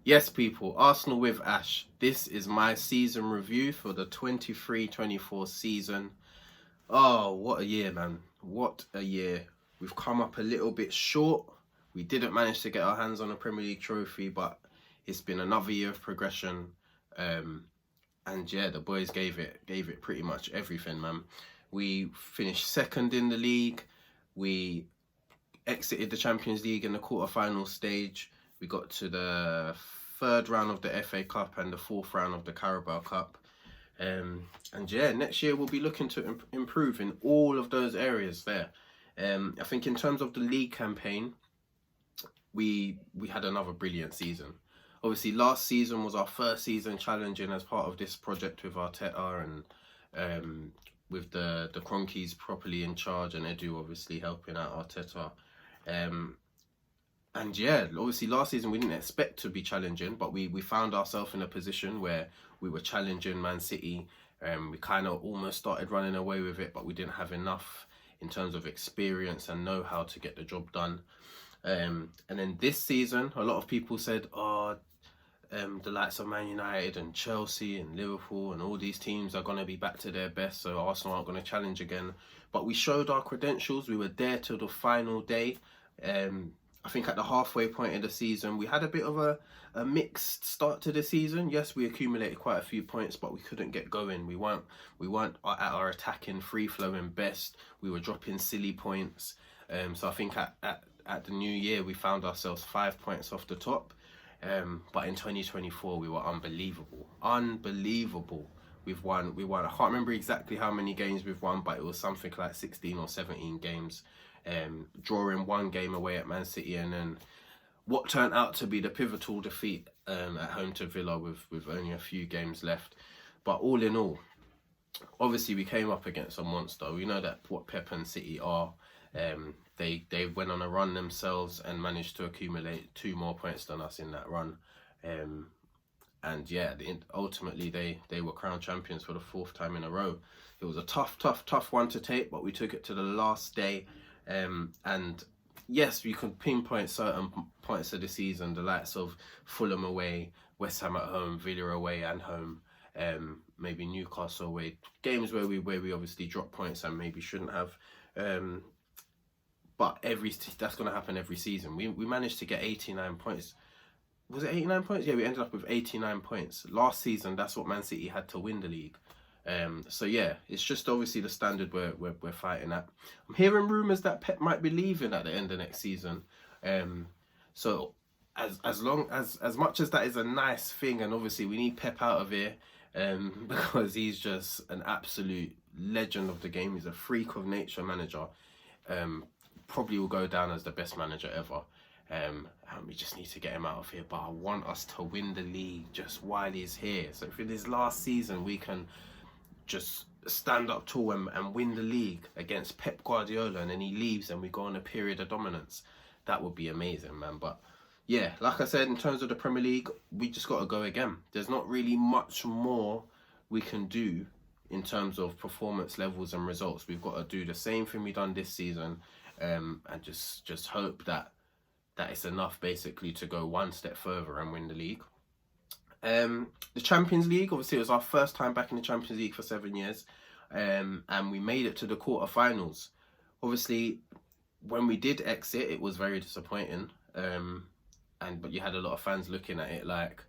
Yes, people, Arsenal with Ash. This is my season review for the 23-24 season. Oh, what a year, man. What a year. We've come up a little bit short. We didn't manage to get our hands on a Premier League trophy, but it's been another year of progression. And yeah, the boys gave it pretty much everything, man. We finished second in the league. We exited the Champions League in the quarter-final stage. We got to the third round of the FA Cup and the fourth round of the Carabao Cup. And yeah, next year we'll be looking to improve in all of those areas there. I think in terms of the league campaign, we had another brilliant season. Obviously, last season was our first season challenging as part of this project with Arteta and with the Cronkies properly in charge and Edu obviously helping out Arteta. And yeah, obviously last season we didn't expect to be challenging, but we found ourselves in a position where we were challenging Man City. We kind of almost started running away with it, but we didn't have enough in terms of experience and know-how to get the job done. And then this season, a lot of people said, the likes of Man United and Chelsea and Liverpool and all these teams are going to be back to their best, so Arsenal aren't going to challenge again. But we showed our credentials. We were there till the final day. I think at the halfway point of the season, we had a bit of a mixed start to the season. Yes, we accumulated quite a few points, but we couldn't get going. We weren't at our attacking, free-flowing best. We were dropping silly points. So I think at the new year, we found ourselves 5 points off the top. But in 2024, we were unbelievable. We won. I can't remember exactly how many games we've won, but it was something like 16 or 17 games. Drawing one game away at Man City, and then what turned out to be the pivotal defeat at home to Villa with only a few games left. But all in all, obviously we came up against a monster. We know that what Pep and City are. They went on a run themselves and managed to accumulate 2 more points than us in that run. And yeah, ultimately they were crowned champions for the 4th time in a row. It was a tough one to take, but we took it to the last day. And yes, we could pinpoint certain points of the season, the likes of Fulham away, West Ham at home, Villa away and home, maybe Newcastle away, games where we obviously dropped points and maybe shouldn't have. But that's going to happen every season. We managed to get 89 points. Was it 89 points? Yeah, we ended up with 89 points. Last season, that's what Man City had to win the league. So yeah, it's just obviously the standard we're fighting at. I'm hearing rumours that Pep might be leaving at the end of next season. So as much as that is a nice thing, and obviously we need Pep out of here, because he's just an absolute legend of the game. He's a freak of nature manager. Probably will go down as the best manager ever. And we just need to get him out of here. But I want us to win the league just while he's here. So if in his last season we can just stand up tall and win the league against Pep Guardiola, and then he leaves and we go on a period of dominance, that would be amazing, man. But yeah, like I said, in terms of the Premier League, we just got to go again. There's not really much more we can do in terms of performance levels and results. We've got to do the same thing we've done this season, and just hope that it's enough basically to go one step further and win the league. The Champions League, obviously it was our first time back in the Champions League for 7 years, and we made it to the quarterfinals. Obviously, when we did exit, it was very disappointing, but you had a lot of fans looking at it like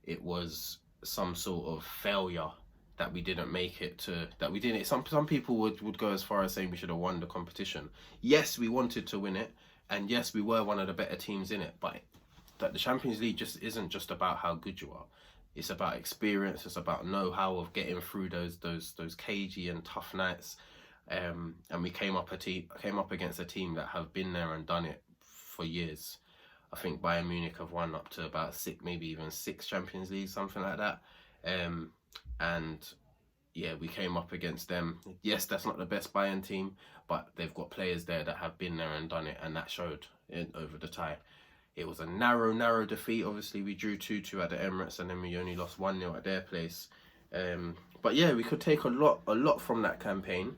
it was some sort of failure that we didn't make it to, that we didn't. Some people would go as far as saying we should have won the competition. Yes, we wanted to win it, and yes, we were one of the better teams in it, but that the Champions League just isn't just about how good you are. It's about experience. It's about know-how of getting through those cagey and tough nights. And we came up against a team that have been there and done it for years. I think Bayern Munich have won up to about 6, maybe even 6 Champions Leagues, something like that. And yeah, we came up against them. Yes, that's not the best Bayern team, but they've got players there that have been there and done it, and that showed over the tie. It was a narrow defeat. Obviously, we drew 2-2 at the Emirates, and then we only lost 1-0 at their place. But yeah, we could take a lot from that campaign.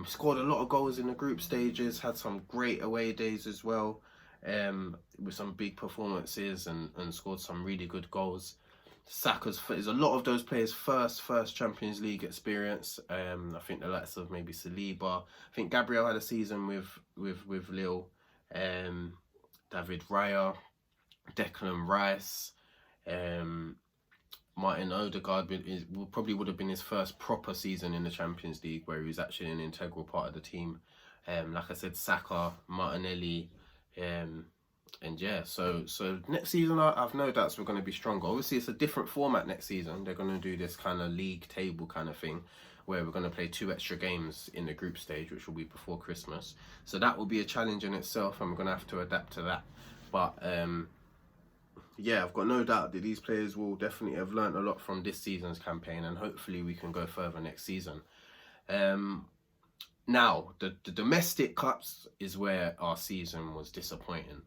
Scored a lot of goals in the group stages, had some great away days as well. with some big performances and scored some really good goals. Saka's is a lot of those players' first Champions League experience. I think the likes of maybe Saliba. I think Gabriel had a season with Lille. David Raya, Declan Rice, Martin Odegaard probably would have been his first proper season in the Champions League where he was actually an integral part of the team. Like I said, Saka, Martinelli, and yeah, so next season I've no doubts we're going to be stronger. Obviously, it's a different format next season. They're going to do this kind of league table kind of thing where we're going to play 2 extra games in the group stage, which will be before Christmas. So that will be a challenge in itself, and we're going to have to adapt to that. But yeah, I've got no doubt that these players will definitely have learnt a lot from this season's campaign, and hopefully we can go further next season. Now, the domestic cups is where our season was disappointing.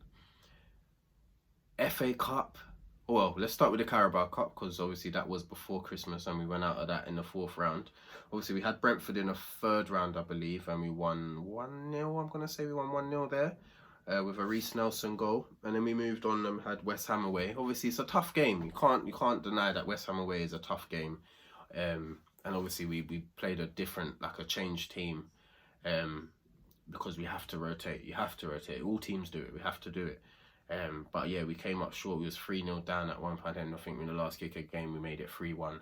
FA Cup, well, let's start with the Carabao Cup, because obviously that was before Christmas and we went out of that in the 4th round. Obviously we had Brentford in the 3rd round, I believe, and we won 1-0. I'm going to say we won 1-0 there with a Reece Nelson goal. And then we moved on and had West Ham away. Obviously it's a tough game. You can't deny that West Ham away is a tough game. And obviously we played a different, like a changed team because we have to rotate. You have to rotate. All teams do it. We have to do it. But yeah, we came up short. We was 3-0 down at one point, and I think in the last kick of the game we made it 3-1.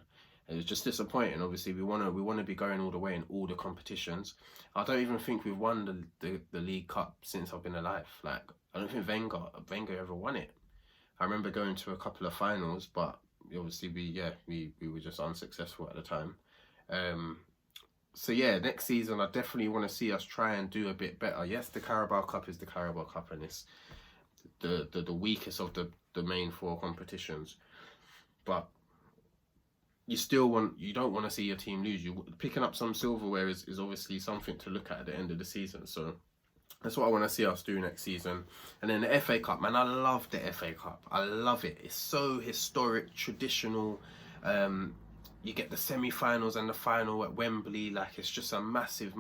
It was just disappointing. Obviously, we want to be going all the way in all the competitions. I don't even think we've won the League Cup since I've been alive. Like, I don't think Wenger ever won it. I remember going to a couple of finals, but obviously we were just unsuccessful at the time. So yeah, next season I definitely want to see us try and do a bit better. Yes, the Carabao Cup is the Carabao Cup, and it's the weakest of the main 4 competitions, but you don't want to see your team lose. Picking up some silverware is obviously something to look at the end of the season. So that's what I want to see us do next season. And then the FA Cup, man, I love the FA Cup. I love it. It's so historic, traditional. You get the semi-finals and the final at Wembley. Like, it's just a massive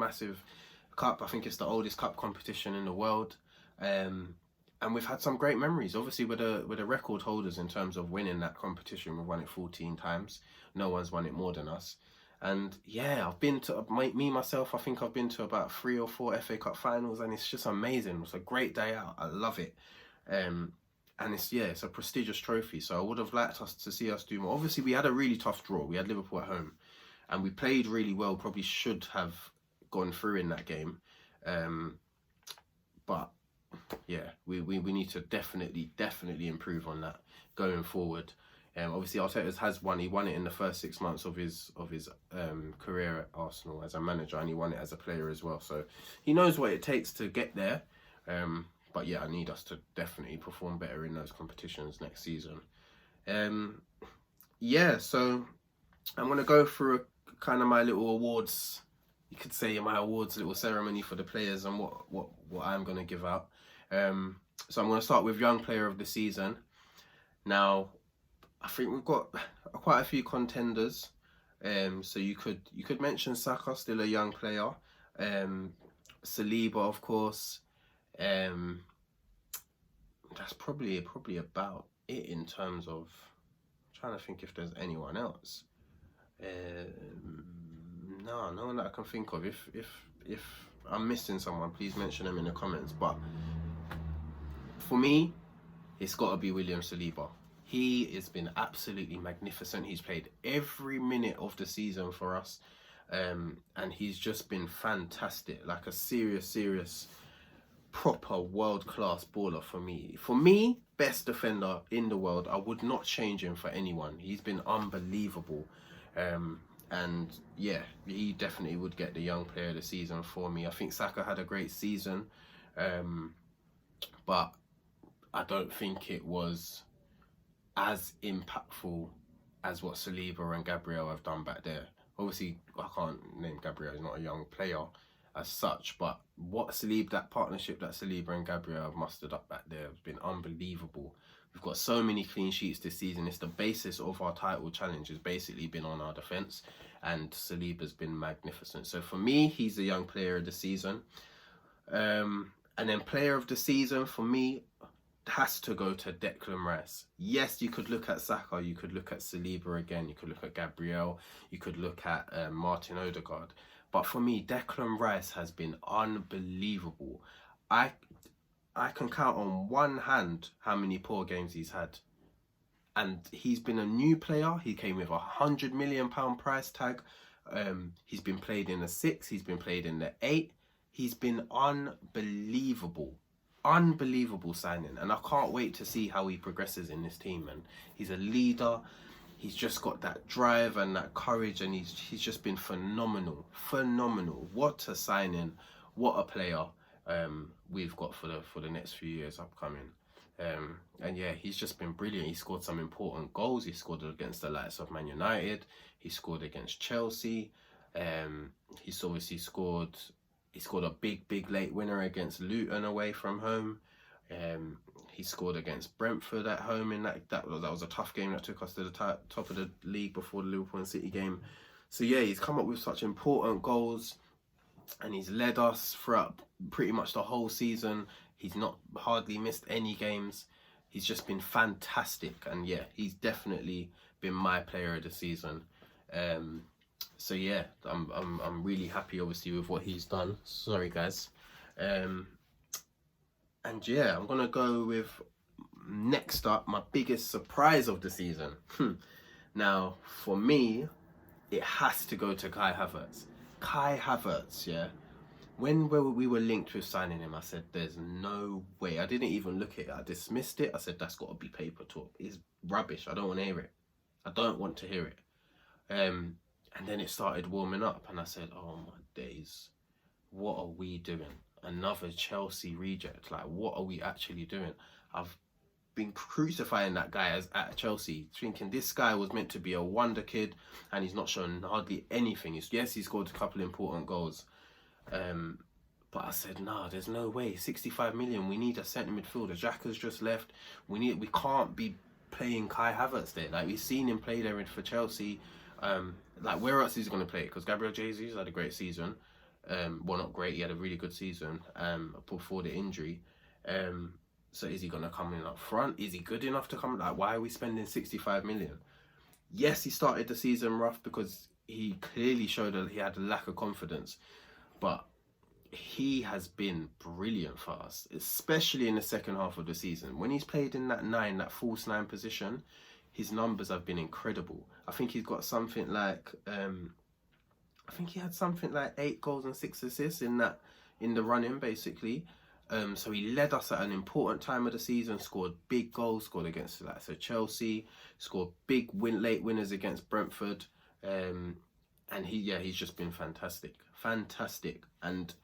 cup. I think it's the oldest cup competition in the world. And we've had some great memories. Obviously, we're the record holders in terms of winning that competition. We've won it 14 times. No one's won it more than us. And yeah, I've been to, myself, I think I've been to about 3 or 4 FA Cup finals, and it's just amazing. It's a great day out. I love it. And it's a prestigious trophy. So I would have liked us to see us do more. Obviously, we had a really tough draw. We had Liverpool at home, and we played really well. Probably should have gone through in that game. But yeah, we need to definitely improve on that going forward. Obviously Arteta has won. He won it in the first 6 months of his career at Arsenal as a manager, and he won it as a player as well. So he knows what it takes to get there. But yeah, I need us to definitely perform better in those competitions next season. Yeah, so I'm gonna go through kind of my little awards. You could say my awards little ceremony for the players and what I'm gonna give out. So I'm gonna start with Young Player of the Season. Now, I think we've got quite a few contenders. So you could mention Saka, still a young player. Saliba, of course. That's probably about it in terms of. I'm trying to think if there's anyone else. No one that I can think of. If I'm missing someone, please mention them in the comments. But for me, it's got to be William Saliba. He has been absolutely magnificent. He's played every minute of the season for us, and he's just been fantastic. Like a serious, proper world-class baller for me. For me, best defender in the world. I would not change him for anyone. He's been unbelievable. And yeah, he definitely would get the Young Player of the Season for me. I think Saka had a great season, but I don't think it was as impactful as what Saliba and Gabriel have done back there. Obviously, I can't name Gabriel, he's not a young player as such, but that partnership that Saliba and Gabriel have mustered up back there has been unbelievable. We've got so many clean sheets this season. It's the basis of our title challenge has basically been on our defence, and Saliba's been magnificent. So for me, he's the Young Player of the Season. And then Player of the Season for me, has to go to Declan Rice. Yes, you could look at Saka, you could look at Saliba again, you could look at Gabriel, you could look at Martin Odegaard. But for me, Declan Rice has been unbelievable. I can count on one hand how many poor games he's had. And he's been a new player. He came with £100 million price tag. He's been played in the 6. He's been played in the 8. He's been unbelievable. Unbelievable signing. And I can't wait to see how he progresses in this team. And he's a leader. He's just got that drive and that courage. And he's just been phenomenal. Phenomenal. What a signing. What a player we've got for the next few years upcoming. And yeah, he's just been brilliant. He scored some important goals. He scored against the likes of Man United. He scored against Chelsea. He's obviously scored. He scored a big late winner against Luton away from home. He scored against Brentford at home in that was a tough game that took us to the top of the league before the Liverpool and City game. So yeah, he's come up with such important goals, and he's led us throughout pretty much the whole season. He's not hardly missed any games. He's just been fantastic, and yeah, he's definitely been my player of the season. So yeah, I'm really happy, obviously, with what he's done. Sorry, guys. And yeah, I'm gonna go with next up my biggest surprise of the season. Now, for me, it has to go to Kai Havertz. Kai Havertz, yeah. When we were linked with signing him, I said, there's no way. I didn't even look at it. I dismissed it. I said, that's got to be paper talk. It's rubbish. I don't want to hear it. I don't want to hear it. And then it started warming up, and I said, oh my days, what are we doing? Another Chelsea reject. Like, what are we actually doing? I've been crucifying that guy at Chelsea, thinking this guy was meant to be a wonder kid, and he's not shown hardly anything. Yes, he scored a couple of important goals. But I said, nah, there's no way. 65 million, we need a centre midfielder. Xhaka's just left. We can't be playing Kai Havertz there. Like, we've seen him play there for Chelsea. Like, where else is he going to play? Because Gabriel Jesus had a great season. Well, not great, he had a really good season before the injury. So is he going to come in up front? Is he good enough to come? Like, why are we spending 65 million? Yes, he started the season rough because he clearly showed that he had a lack of confidence. But he has been brilliant for us, especially in the second half of the season. When he's played in that false 9 position, his numbers have been incredible. I think he's got something like, I think he had something like 8 goals and 6 assists in the run-in, basically. So he led us at an important time of the season, scored big goals, scored against Chelsea, scored big late winners against Brentford. And he's just been fantastic. And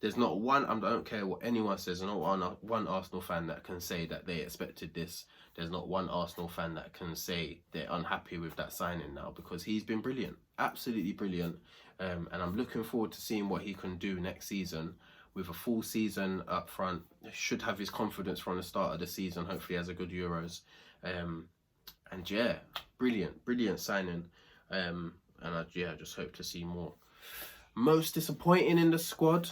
there's not one, I don't care what anyone says, there's not one Arsenal fan that can say that they expected this. There's not one Arsenal fan that can say they're unhappy with that signing now, because he's been brilliant, absolutely brilliant. And I'm looking forward to seeing what he can do next season with a full season up front. Should have his confidence from the start of the season. Hopefully has a good Euros. And yeah, brilliant signing. And I just hope to see more. Most disappointing in the squad,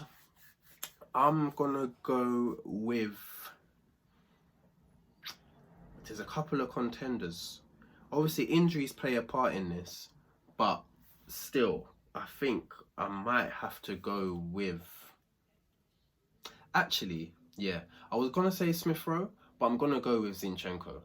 I'm gonna go with, there's a couple of contenders. Obviously injuries play a part in this, but still I think I might have to go with, actually, yeah, I was gonna say Smith Rowe, but I'm gonna go with Zinchenko,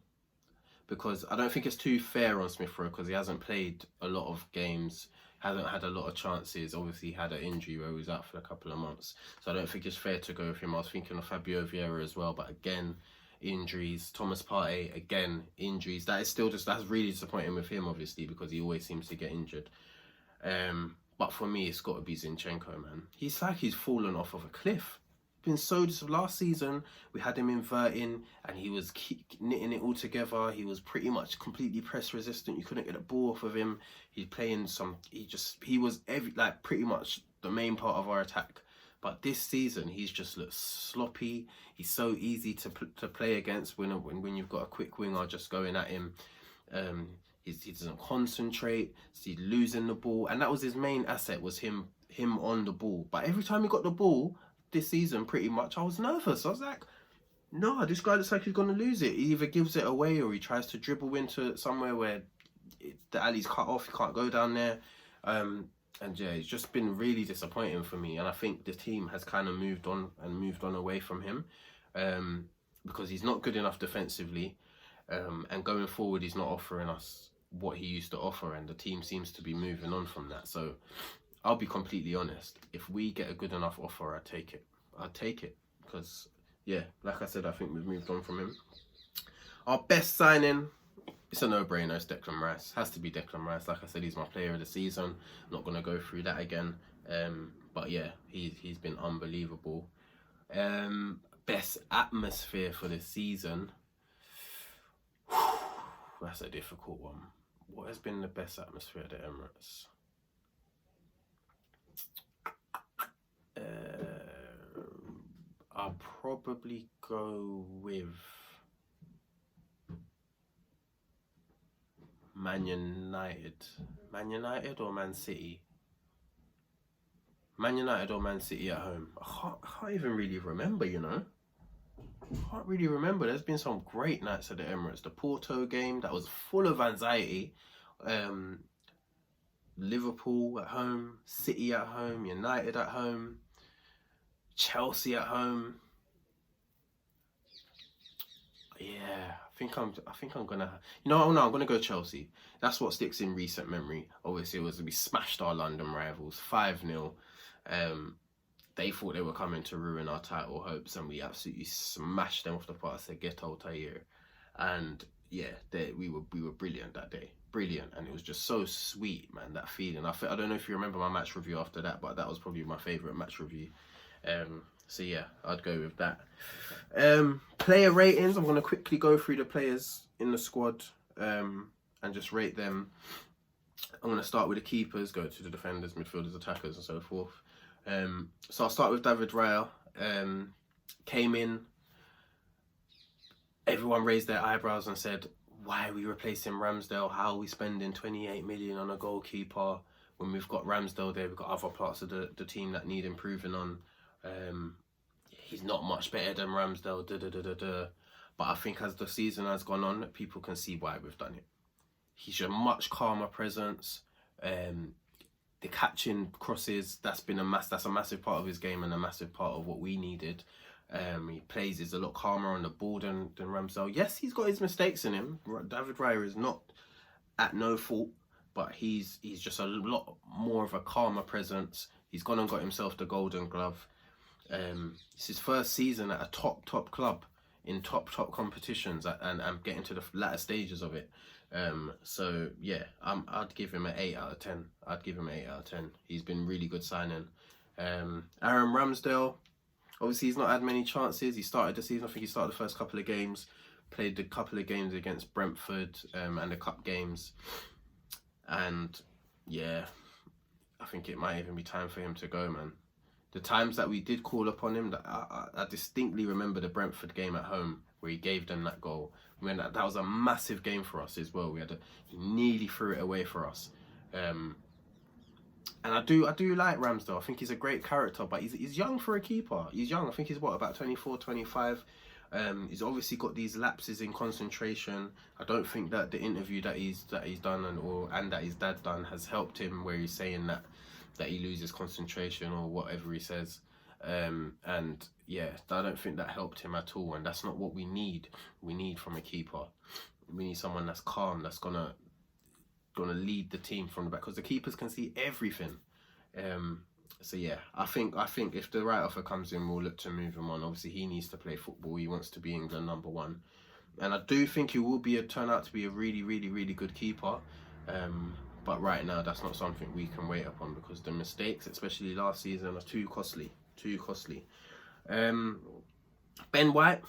because I don't think it's too fair on Smith Rowe, because he hasn't played a lot of games, hasn't had a lot of chances. Obviously, he had an injury where he was out for a couple of months. So I don't think it's fair to go with him. I was thinking of Fabio Vieira as well, but again, injuries. Thomas Partey, again, injuries. That's really disappointing with him, obviously, because he always seems to get injured. But for me, it's got to be Zinchenko, man. He's like he's fallen off of a cliff. Last season we had him inverting and he was knitting it all together. He was pretty much completely press resistant. You couldn't get a ball off of him. He was pretty much the main part of our attack. But this season he's just looked sloppy. He's so easy to play against when you've got a quick winger just going at him. He doesn't concentrate. He's losing the ball, and that was his main asset, was him on the ball. But every time he got the ball this season, pretty much, I was nervous. I was like, No, this guy looks like he's gonna lose it. He either gives it away or he tries to dribble into somewhere where the alley's cut off. He can't go down there. And yeah, it's just been really disappointing for me. And I think the team has kind of moved on away from him, because he's not good enough defensively, and going forward, he's not offering us what he used to offer, and the team seems to be moving on from that. So I'll be completely honest. If we get a good enough offer, I'd take it. I'd take it because, yeah, like I said, I think we've moved on from him. Our best signing, it's a no-brainer. It's Declan Rice. Has to be Declan Rice. Like I said, he's my player of the season. I'm not going to go through that again. But yeah, he's been unbelievable. Best atmosphere for the season. That's a difficult one. What has been the best atmosphere at the Emirates? I'll probably go with Man United. Man United or Man City? Man United or Man City at home? I can't even really remember, you know. I can't really remember. There's been some great nights at the Emirates. The Porto game, that was full of anxiety. Liverpool at home, City at home, United at home, Chelsea at home. Yeah, I think I'm gonna. You know, no, I'm gonna go Chelsea. That's what sticks in recent memory. Obviously, it was we smashed our London rivals 5-0. They thought they were coming to ruin our title hopes, and we absolutely smashed them off the park. Said get out here, and yeah, we were brilliant that day, brilliant, and it was just so sweet, man. That feeling. I don't know if you remember my match review after that, but that was probably my favourite match review. So yeah, I'd go with that. Player ratings. I'm gonna quickly go through the players in the squad, and just rate them. I'm gonna start with the keepers, go to the defenders, midfielders, attackers, and so forth. So I'll start with David Raya. Came in, everyone raised their eyebrows and said, why are we replacing Ramsdale? How are we spending 28 million on a goalkeeper when we've got Ramsdale there? We've got other parts of the team that need improving on. He's not much better than Ramsdale. But I think as the season has gone on, people can see why we've done it. He's a much calmer presence. The catching crosses, that's a massive part of his game and a massive part of what we needed. He plays is a lot calmer on the ball than Ramsdale. Yes, he's got his mistakes in him. David Raya is not at no fault, but he's just a lot more of a calmer presence. He's gone and got himself the Golden Glove. It's his first season at a top club in top competitions, and getting to the latter stages of it. So yeah, I'd give him an 8 out of 10. I'd give him an 8 out of 10. He's been really good signing. Aaron Ramsdale, obviously he's not had many chances. He started the season, I think he started the first couple of games, played the couple of games against Brentford, and the cup games. And yeah, I think it might even be time for him to go, man. The times that we did call upon him, that I distinctly remember the Brentford game at home where he gave them that goal. I mean, that was a massive game for us as well. He nearly threw it away for us. And I do like Ramsdale. I think he's a great character, but he's young for a keeper. He's young. I think he's about 24, 25. He's obviously got these lapses in concentration. I don't think that the interview that he's done and that his dad done has helped him, where he's saying that he loses concentration or whatever he says. And yeah, I don't think that helped him at all, and that's not what we need. We need from a keeper. We need someone that's calm, that's gonna lead the team from the back, because the keepers can see everything. So yeah, I think if the right offer comes in, we'll look to move him on. Obviously, he needs to play football. He wants to be England number one, and I do think he will turn out to be a really, really, really good keeper. But right now, that's not something we can wait upon, because the mistakes, especially last season, are too costly. Ben White,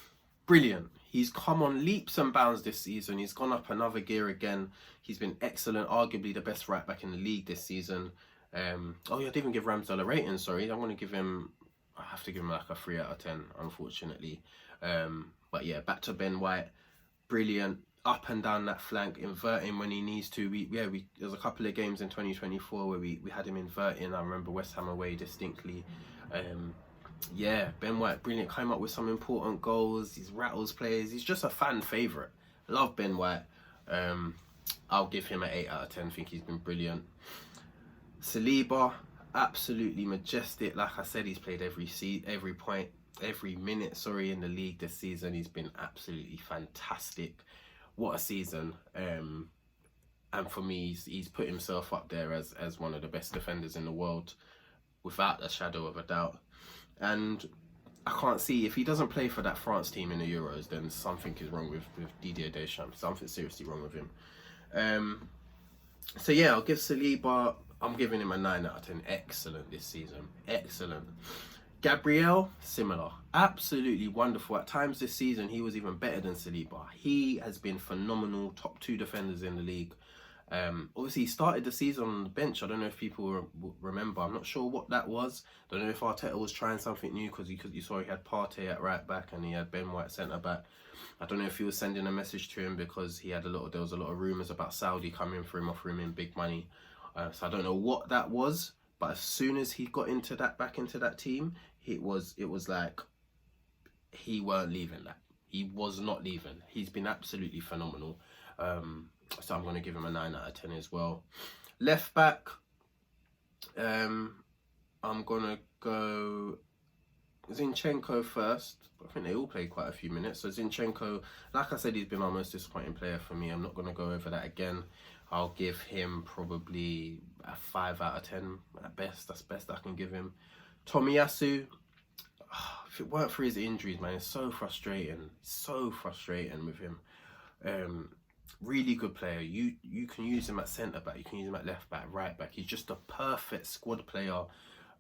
brilliant. He's come on leaps and bounds this season. He's gone up another gear again. He's been excellent, arguably the best right back in the league this season. I didn't even give Ramsdale a rating, sorry. I have to give him like a 3 out of 10, unfortunately. But yeah, back to Ben White, brilliant. Up and down that flank, inverting when he needs to. There's a couple of games in 2024 where we had him inverting. I remember West Ham away distinctly. Yeah, Ben White, brilliant. Came up with some important goals. He's rattles players. He's just a fan favourite. Love Ben White. Um, I'll give him an 8 out of 10. I think he's been brilliant. Saliba, absolutely majestic. Like I said, he's played every minute, in the league this season. He's been absolutely fantastic. What a season. And for me, he's put himself up there as one of the best defenders in the world, without a shadow of a doubt. And I can't see, if he doesn't play for that France team in the Euros, then something is wrong with Didier Deschamps. Something seriously wrong with him. So yeah, I'll give Saliba, I'm giving him a 9 out of 10. Excellent this season. Excellent. Gabriel, similar. Absolutely wonderful. At times this season, he was even better than Saliba. He has been phenomenal. Top 2 defenders in the league. Obviously, he started the season on the bench. I don't know if people remember. I'm not sure what that was. Don't know if Arteta was trying something new, because you saw he had Partey at right back and he had Ben White centre back. I don't know if he was sending a message to him because there was a lot of rumours about Saudi coming for him, offering him big money. So I don't know what that was. But as soon as he got back into that team, it was like he weren't leaving that. He was not leaving. He's been absolutely phenomenal. So I'm going to give him a 9 out of 10 as well. Left back, I'm going to go Zinchenko first. I think they all played quite a few minutes. So Zinchenko, like I said, he's been my most disappointing player for me. I'm not going to go over that again. I'll give him probably a 5 out of 10 at best. That's best I can give him. Tomiyasu, if it weren't for his injuries, man, it's so frustrating. So frustrating with him. Really good player. You can use him at centre back, you can use him at left back, right back. He's just a perfect squad player.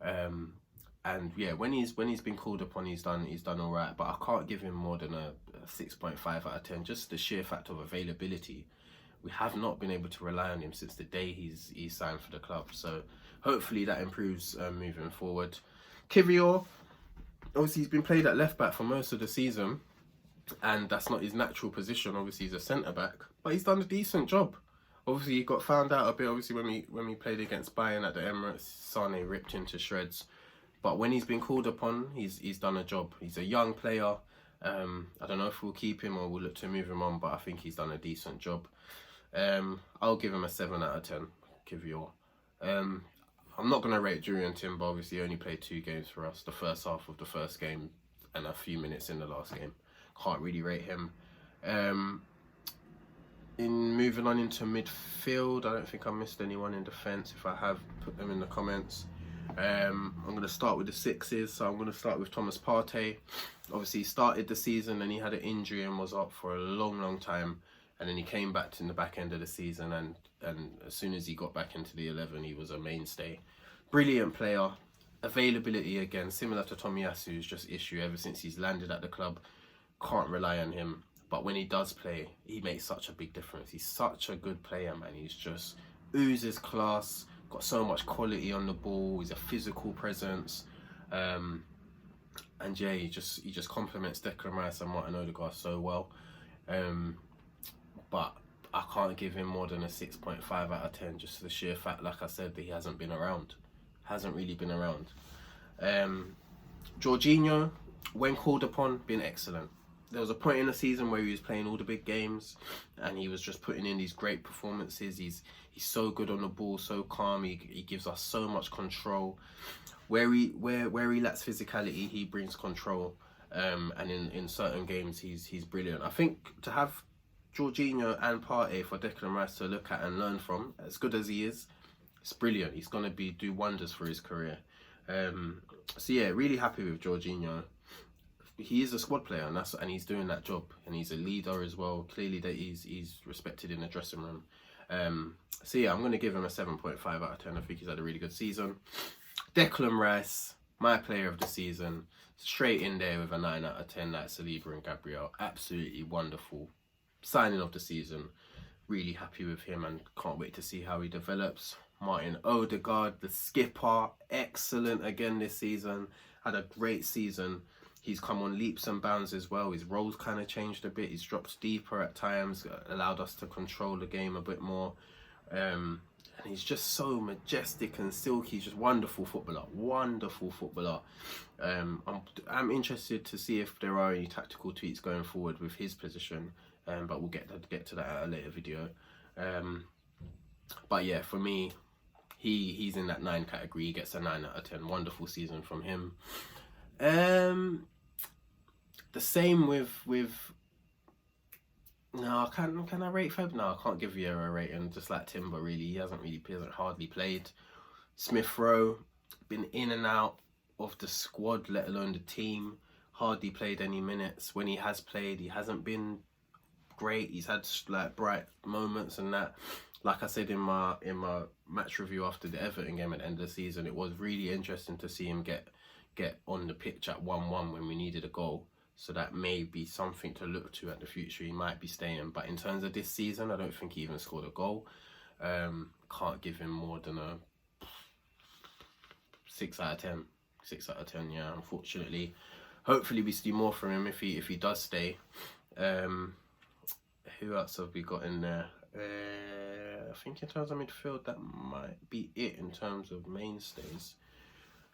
And yeah, when he's been called upon, he's done all right. But I can't give him more than a 6.5 out of 10. Just the sheer fact of availability. We have not been able to rely on him since the day he's signed for the club. So hopefully that improves moving forward. Kivior, obviously he's been played at left back for most of the season, and that's not his natural position. Obviously he's a centre back, but he's done a decent job. Obviously he got found out a bit. Obviously when we played against Bayern at the Emirates, Sane ripped him to shreds. But when he's been called upon, he's done a job. He's a young player. I don't know if we'll keep him or we'll look to move him on, but I think he's done a decent job. I'll give him a 7 out of 10. Kivior. I'm not going to rate Jurriën Timber. Obviously he only played 2 games for us. The first half of the first game and a few minutes in the last game. Can't really rate him. In moving on into midfield, I don't think I missed anyone in defence. If I have, put them in the comments. I'm going to start with the 6s. So I'm going to start with Thomas Partey. Obviously he started the season and he had an injury and was up for a long time. And then he came back in the back end of the season, and as soon as he got back into the 11, he was a mainstay. Brilliant player. Availability, again, similar to Tomiyasu's, just issue ever since he's landed at the club. Can't rely on him. But when he does play, he makes such a big difference. He's such a good player, man. He's just oozes class, got so much quality on the ball. He's a physical presence. And yeah, he just complements Declan Rice and Martin Odegaard so well. But I can't give him more than a 6.5 out of 10, just for the sheer fact, like I said, that he hasn't been around. Hasn't really been around. Jorginho, when called upon, been excellent. There was a point in the season where he was playing all the big games and he was just putting in these great performances. He's so good on the ball, so calm. He gives us so much control. Where he lacks physicality, he brings control. And in certain games, he's brilliant. I think to have Jorginho and Partey for Declan Rice to look at and learn from, as good as he is, it's brilliant. He's going to do wonders for his career. So yeah, really happy with Jorginho. He is a squad player, and he's doing that job, and he's a leader as well. Clearly that he's respected in the dressing room. So yeah, I'm going to give him a 7.5 out of 10. I think he's had a really good season. Declan Rice, my player of the season, straight in there with a 9 out of 10, like Saliba and Gabriel. Absolutely wonderful signing of the season. Really happy with him and can't wait to see how he develops. Martin Odegaard, the skipper, excellent again this season. Had a great season. He's come on leaps and bounds as well. His roles kind of changed a bit. He's dropped deeper at times, allowed us to control the game a bit more. And he's just so majestic and silky. He's just wonderful footballer. Wonderful footballer. I'm interested to see if there are any tactical tweaks going forward with his position. But we'll get to that at a later video. But yeah, for me, he's in that 9 category. He gets a 9 out of 10. Wonderful season from him. The same with no, can I rate Feb? No, I can't give you a rating. Just like Timber, really, he hasn't hardly played. Smith Rowe, been in and out of the squad, let alone the team. Hardly played any minutes. When he has played, he hasn't been great. He's had like bright moments and that. Like I said in my match review after the Everton game at the end of the season, it was really interesting to see him get on the pitch at 1-1 when we needed a goal. So that may be something to look to at the future. He might be staying. But in terms of this season, I don't think he even scored a goal. Can't give him more than a 6 out of 10. 6 out of 10, yeah, unfortunately. Hopefully we see more from him if he does stay. Who else have we got in there? I think in terms of midfield, that might be it in terms of mainstays.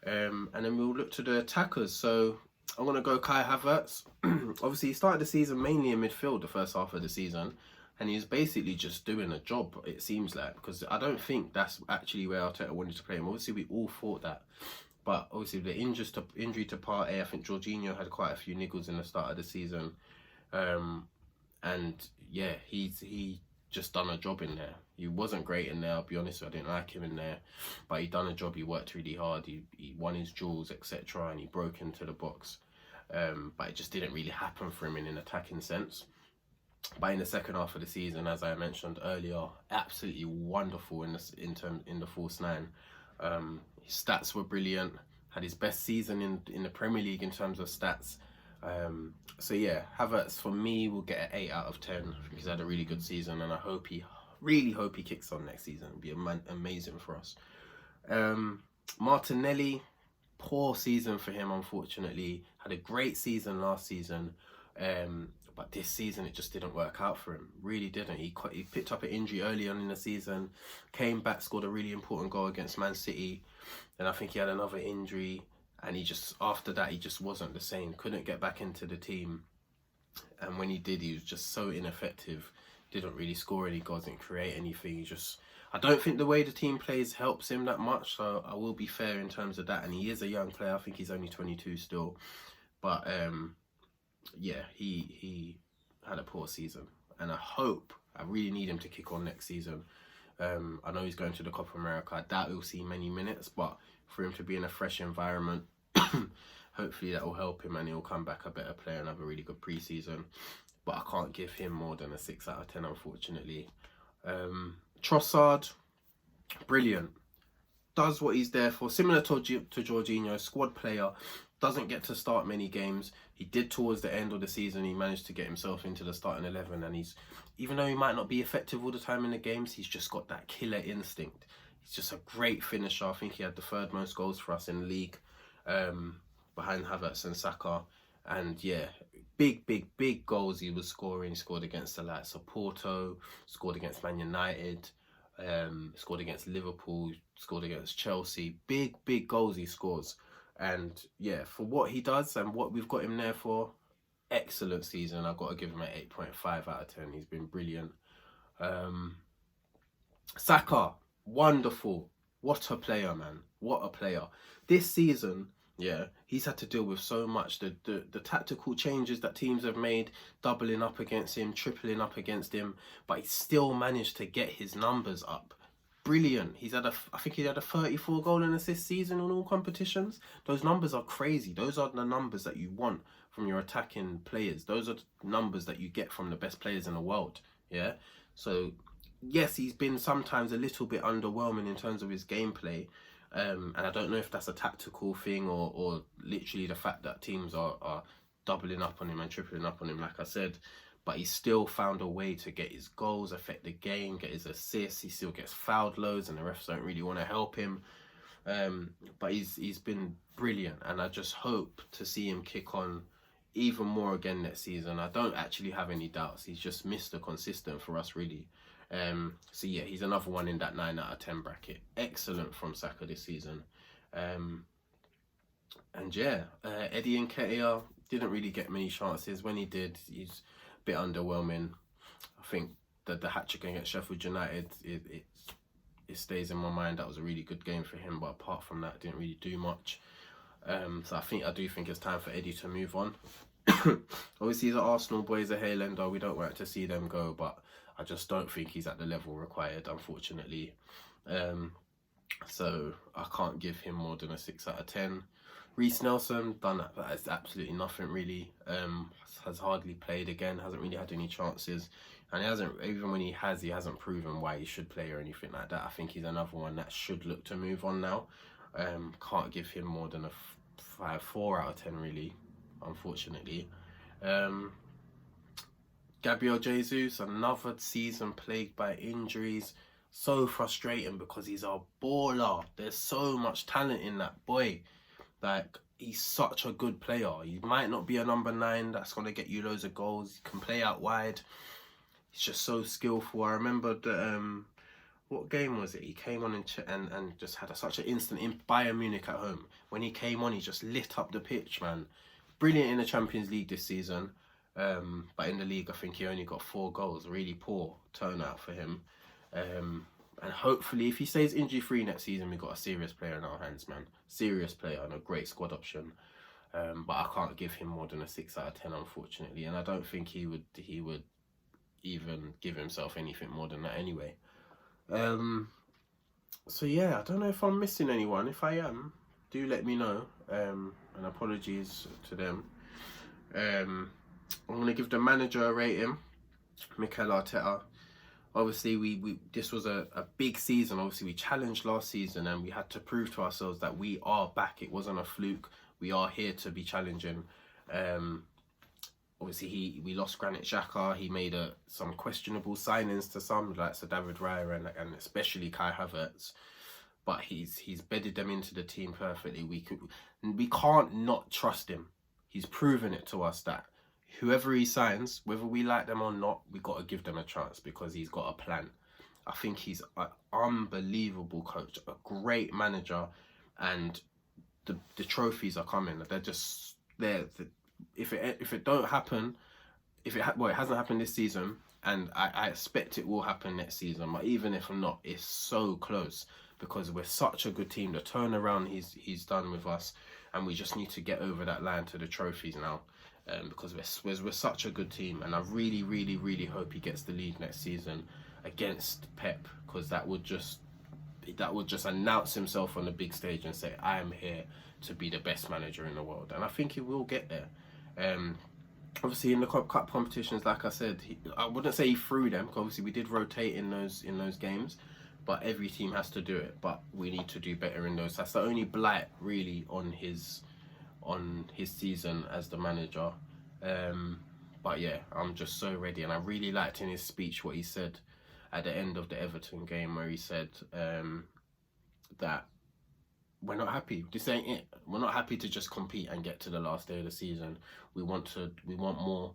And then we'll look to the attackers. So I'm going to go Kai Havertz. Obviously, he started the season mainly in midfield the first half of the season. And he's basically just doing a job, it seems like. Because I don't think that's actually where Arteta wanted to play him. Obviously, we all thought that. But obviously, the injury to Partey, I think Jorginho had quite a few niggles in the start of the season. And yeah, he just done a job in there. He wasn't great in there, I'll be honest, I didn't like him in there, but he done a job. He worked really hard, he won his duels, etc., and he broke into the box, but it just didn't really happen for him in an attacking sense. But in the second half of the season, as I mentioned earlier, absolutely wonderful in the false 9. His stats were brilliant, had his best season in the Premier League in terms of stats. So yeah, Havertz for me will get an 8 out of 10. I think he's had a really good season, and I really hope he kicks on next season. It'd be amazing for us. Martinelli, poor season for him, unfortunately. Had a great season last season, but this season it just didn't work out for him. Really didn't. He picked up an injury early on in the season, came back, scored a really important goal against Man City, and I think he had another injury. And after that, he just wasn't the same. Couldn't get back into the team. And when he did, he was just so ineffective. Didn't really score any goals, didn't create anything. I don't think the way the team plays helps him that much. So I will be fair in terms of that. And he is a young player. I think he's only 22 still. But yeah, he had a poor season. And I really need him to kick on next season. I know he's going to the Copa America. I doubt he'll see many minutes, but for him to be in a fresh environment, hopefully that will help him and he'll come back a better player and have a really good pre-season. But I can't give him more than a 6 out of 10, unfortunately. Trossard, brilliant. Does what he's there for. Similar to Jorginho, squad player. Doesn't get to start many games. He did towards the end of the season. He managed to get himself into the starting 11. And even though he might not be effective all the time in the games, he's just got that killer instinct. He's just a great finisher. I think he had the 3rd most goals for us in the league, behind Havertz and Saka. And yeah, big goals he was scoring. He scored against the likes of Porto, scored against Man United, scored against Liverpool, scored against Chelsea. Big goals he scores. And yeah, for what he does and what we've got him there for, excellent season. I've got to give him an 8.5 out of 10. He's been brilliant. Saka, wonderful. What a player, man. What a player. This season, yeah, he's had to deal with so much. The tactical changes that teams have made, doubling up against him, tripling up against him, but he still managed to get his numbers up. Brilliant. I think he had a 34 goal and assist season in all competitions. Those numbers are crazy. Those are the numbers that you want from your attacking players. Those are the numbers that you get from the best players in the world. Yeah. So yes, he's been sometimes a little bit underwhelming in terms of his gameplay. And I don't know if that's a tactical thing or literally the fact that teams are doubling up on him and tripling up on him, like I said. But he still found a way to get his goals, affect the game, get his assists. He still gets fouled loads and the refs don't really want to help him. But he's been brilliant. And I just hope to see him kick on even more again next season. I don't actually have any doubts. He's just Mr. Consistent for us, really. So yeah, he's another one in that 9 out of 10 bracket. Excellent from Saka this season. And yeah, Eddie Nketiah didn't really get many chances. When he did, he's a bit underwhelming. I think that the hat-trick against Sheffield United, it stays in my mind. That was a really good game for him, but apart from that, didn't really do much. So I do think it's time for Eddie to move on. Obviously, he's an Arsenal boy, he's a Haylender. We don't want to see them go, but I just don't think he's at the level required, unfortunately. So I can't give him more than a 6 out of 10. Reece Nelson, done that. That's absolutely nothing really. Has hardly played again, hasn't really had any chances. And he hasn't, even when he hasn't proven why he should play or anything like that. I think he's another one that should look to move on now. Can't give him more than a 4 out of 10 really, unfortunately. Gabriel Jesus, another season plagued by injuries. So frustrating because he's a baller. There's so much talent in that boy. Like, he's such a good player. He might not be a number 9 that's going to get you loads of goals. He can play out wide. He's just so skillful. I remember what game was it? He came on and just had such an instant in Bayern Munich at home. When he came on, he just lit up the pitch, man. Brilliant in the Champions League this season. But in the league, I think he only got 4 goals. Really poor turnout for him. And hopefully, if he stays injury-free next season, we've got a serious player in our hands, man. Serious player and a great squad option. But I can't give him more than a 6 out of 10, unfortunately. And I don't think he would even give himself anything more than that anyway. So yeah, I don't know if I'm missing anyone. If I am, do let me know. And apologies to them. I'm going to give the manager a rating. Mikel Arteta. Obviously, we this was a big season. Obviously, we challenged last season and we had to prove to ourselves that we are back. It wasn't a fluke. We are here to be challenging. Obviously, we lost Granit Xhaka. He made some questionable signings to some, like Sir David Raya and especially Kai Havertz. But he's bedded them into the team perfectly. We can't not trust him. He's proven it to us that whoever he signs, whether we like them or not, we got to give them a chance because he's got a plan. I think he's an unbelievable coach, a great manager, and the trophies are coming. They're just there. If it don't happen, it hasn't happened this season, and I expect it will happen next season. But even if not, it's so close because we're such a good team. The turnaround he's done with us, and we just need to get over that line to the trophies now. Because we're such a good team, and I really, really, really hope he gets the lead next season against Pep, because that would just announce himself on the big stage and say, I am here to be the best manager in the world, and I think he will get there. Obviously in the cup competitions, like I said, I wouldn't say he threw them, because obviously we did rotate in those games, but every team has to do it. But we need to do better in those. That's the only blight really on his season as the manager. But yeah, I'm just so ready, and I really liked in his speech what he said at the end of the Everton game, where he said that we're not happy. This ain't it. We're not happy to just compete and get to the last day of the season. We want more,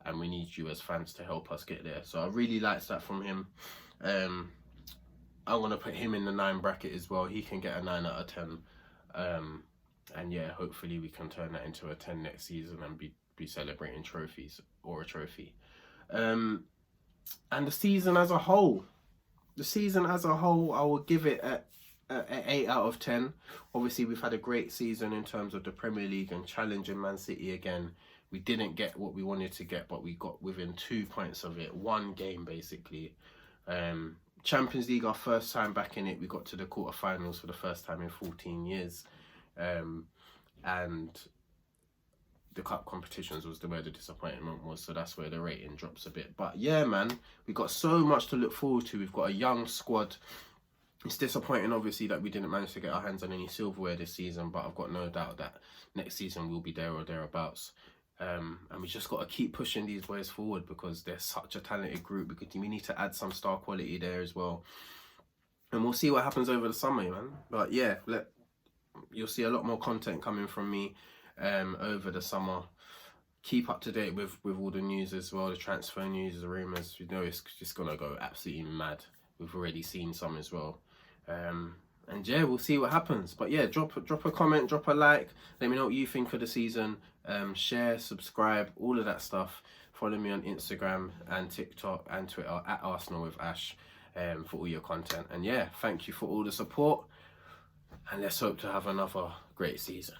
and we need you as fans to help us get there. So I really liked that from him. I'm gonna put him in the 9 bracket as well. He can get a 9 out of 10. And yeah, hopefully we can turn that into a 10 next season and be celebrating trophies or a trophy. And the season as a whole, I will give it an 8 out of 10. Obviously, we've had a great season in terms of the Premier League and challenging Man City again. We didn't get what we wanted to get, but we got within 2 points of it. 1 game, basically. Champions League, our first time back in it. We got to the quarterfinals for the first time in 14 years. And the cup competitions was where the disappointment was, so that's where the rating drops a bit. But yeah, man, we got so much to look forward to. We've got a young squad. It's disappointing, obviously, that we didn't manage to get our hands on any silverware this season, but I've got no doubt that next season we'll be there or thereabouts. And we just got to keep pushing these boys forward because they're such a talented group. We need to add some star quality there as well. And we'll see what happens over the summer, man. But yeah, you'll see a lot more content coming from me over the summer. keep up to date with all the news as well, the transfer news, the rumours. You know, it's just going to go absolutely mad. We've already seen some as well. And yeah, we'll see what happens. But yeah, drop a comment, drop a like. Let me know what you think of the season. Share, subscribe, all of that stuff. Follow me on Instagram and TikTok and Twitter at Arsenal with Ash for all your content. And yeah, thank you for all the support. And let's hope to have another great season.